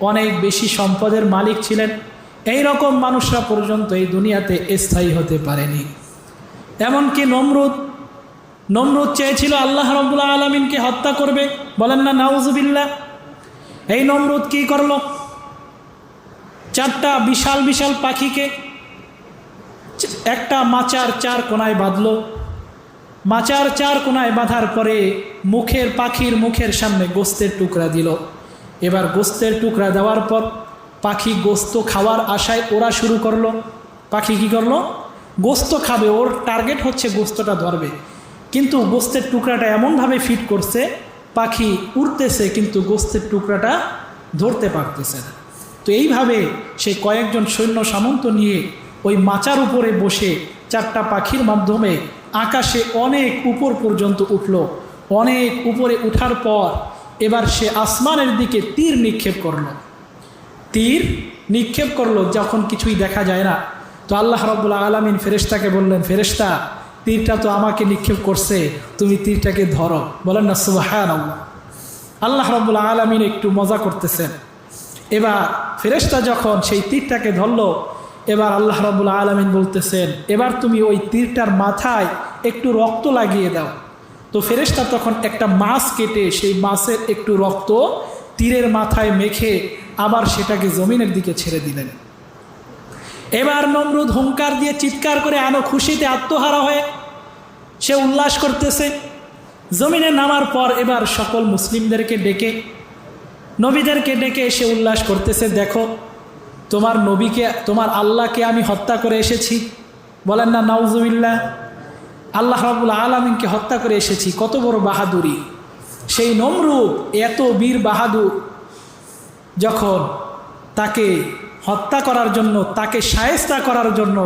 অনেক বেশি সম্পদের মালিক ছিলেন, এই রকম মানুষরা পর্যন্ত এই দুনিয়াতে স্থায়ী হতে পারেনি। এমনকি নমরুদ চেয়েছিল আল্লাহ রাব্বুল আলামিনকে হত্যা করবে, বলেন না নাউজুবিল্লাহ। এই নমরুদ কি করলো? চারটা বিশাল বিশাল পাখিকে একটা মাচার চার কোনায় বাঁধলো। মাচার চার কোনায় বাঁধার পরে পাখির মুখের সামনে গোস্তের টুকরা দিল। এবার গোস্তের টুকরা দেওয়ার পর পাখি গোস্ত খাওয়ার আশায় ওরা শুরু করলো। পাখি কি করলো? গোস্ত খাবে, ওর টার্গেট হচ্ছে গোস্তটা ধরবে, কিন্তু গোস্তের টুকরাটা এমনভাবে ফিট করছে পাখি উড়তেছে কিন্তু গোস্তের টুকরাটা ধরতে পারতেছে না। তো এইভাবে সে কয়েকজন সৈন্য সামন্ত নিয়ে ওই মাচার উপরে বসে চারটা পাখির মাধ্যমে আকাশে অনেক উপর পর্যন্ত উঠল। অনেক উপরে উঠার পর এবার সে আসমানের দিকে তীর নিক্ষেপ করলো। যখন কিছুই দেখা যায় না, তো আল্লাহ রাব্বুল আলামিন ফেরেশতাকে বললেন, ফেরেশতা, তীরটা তো আমাকে নিক্ষেপ করছে, তুমি তীরটাকে ধরো। বলেন না সুবহানাল্লাহ। আল্লাহ রাব্বুল আলামিন একটু মজা করতেছেন। এবার ফেরেশতা যখন সেই তীরটাকে ধরলো, এবার আল্লাহ রাব্বুল আলামিন বলতেছেন, এবার তুমি ওই তীরটার মাথায় একটু রক্ত লাগিয়ে দাও। তো ফেরেশতা তখন একটা মাছ কেটে সেই মাছের একটু রক্ত তীরের মাথায় মেখে আবার সেটাকে জমিনের দিকে ছেড়ে দিলেন। এবার নমরুদ হুঙ্কার দিয়ে চিৎকার করে খুশিতে আত্মহারা হয়ে সে উল্লাস করতেছে। জমিনে নামার পর এবার সকল মুসলিমদেরকে ডেকে, নবীদেরকে ডেকে সে উল্লাস করতেছে, দেখো তোমার নবীকে, তোমার আল্লাহকে আমি হত্যা করে এসেছি। বলেন না নাউজুবিল্লাহ। আল্লাহ রাব্বুল আলামিনকে হত্যা করে এসেছি, কত বড় বাহাদুরি। সেই নমরুদ এত বীর বাহাদুর, যখন তাকে হত্যা করার জন্য, তাকে শায়েস্তা করার জন্য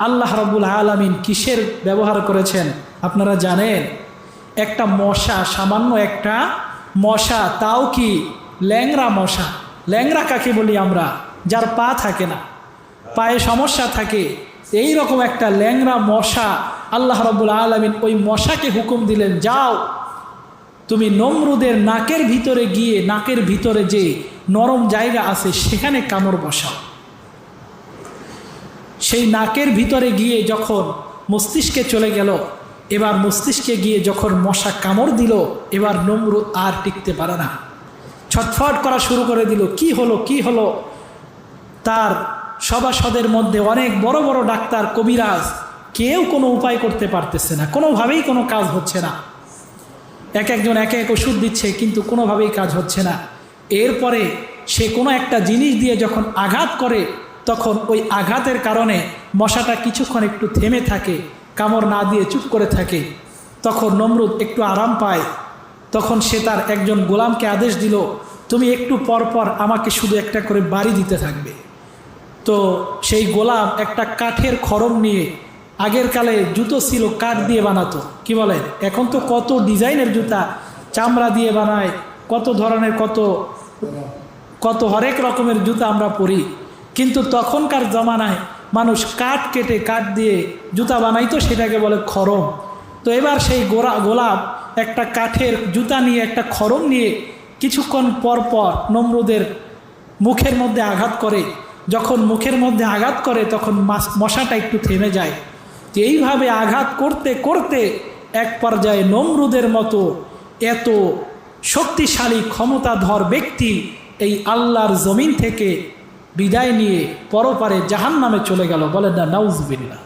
আল্লাহ রাব্বুল আলামিন কিসের ব্যবহার করেছেন আপনারা জানেন? একটা মশা, সামান্য একটা মশা, তাও কি ল্যাংড়া মশা। ল্যাংড়া কাকে বলি আমরা? যার পা থাকে না, পায়ে সমস্যা থাকে, এই রকম একটা ল্যাংড়া মশা আল্লাহ রাব্বুল আলামিন ওই মশাকে হুকুম দিলেন, যাও তুমি নমরুদের নাকের ভিতরে গিয়ে, নাকের ভিতরে যে নরম জায়গা আছে সেখানে কামড় বসাও। সেই নাকের ভিতরে গিয়ে যখন মস্তিষ্কে চলে গেল, এবার মস্তিষ্কে গিয়ে যখন মশা কামড় দিল, এবার নমরুদ আর টিকতে পারে না, ছটফট করা শুরু করে দিল। কি হলো? তার সভাসদের মধ্যে অনেক বড় বড় ডাক্তার, কবিরাজ, কেউ কোনো উপায় করতে পারতেছে না, কোনোভাবেই কোনো কাজ হচ্ছে না। একজন এক ওষুধ দিচ্ছে কিন্তু কোনোভাবেই কাজ হচ্ছে না। এরপরে সে কোনো একটা জিনিস দিয়ে যখন আঘাত করে, তখন ওই আঘাতের কারণে মশাটা কিছুক্ষণ একটু থেমে থাকে, কামড় না দিয়ে চুপ করে থাকে। তখন নমরুদ একটু আরাম পায়। তখন সে তার একজন গোলামকে আদেশ দিল, তুমি একটু পর পর আমাকে শুধু একটা করে বাড়ি দিতে থাকবে। তো সেই গোলাম একটা কাঠের খড়ম নিয়ে, আগের কালে জুতো ছিল কাঠ দিয়ে বানাতো, কি বলেন, এখন তো কত ডিজাইনের জুতা, চামড়া দিয়ে বানায়, কত ধরনের কত হরেক রকমের জুতা আমরা পরি। কিন্তু তখনকার জমানায় মানুষ কাঠ কেটে, কাঠ দিয়ে জুতা বানাইতো, সেটাকে বলে খড়ম। তো এবার সেই গোলাপ একটা কাঠের জুতা নিয়ে, একটা খড়ম নিয়ে কিছুক্ষণ পর পর নমরুদের মুখের মধ্যে আঘাত করে। যখন মুখের মধ্যে আঘাত করে তখন মশাটা একটু থেমে যায়। এইভাবে আঘাত করতে করতে এক পর্যায়ে নমরুদের মতো এত শক্তিশালী ক্ষমতাধর ব্যক্তি এই আল্লাহর জমিন থেকে বিদায় নিয়ে পরপারে জাহান্নামে চলে গেল। বলেন না নাউজুবিল্লাহ।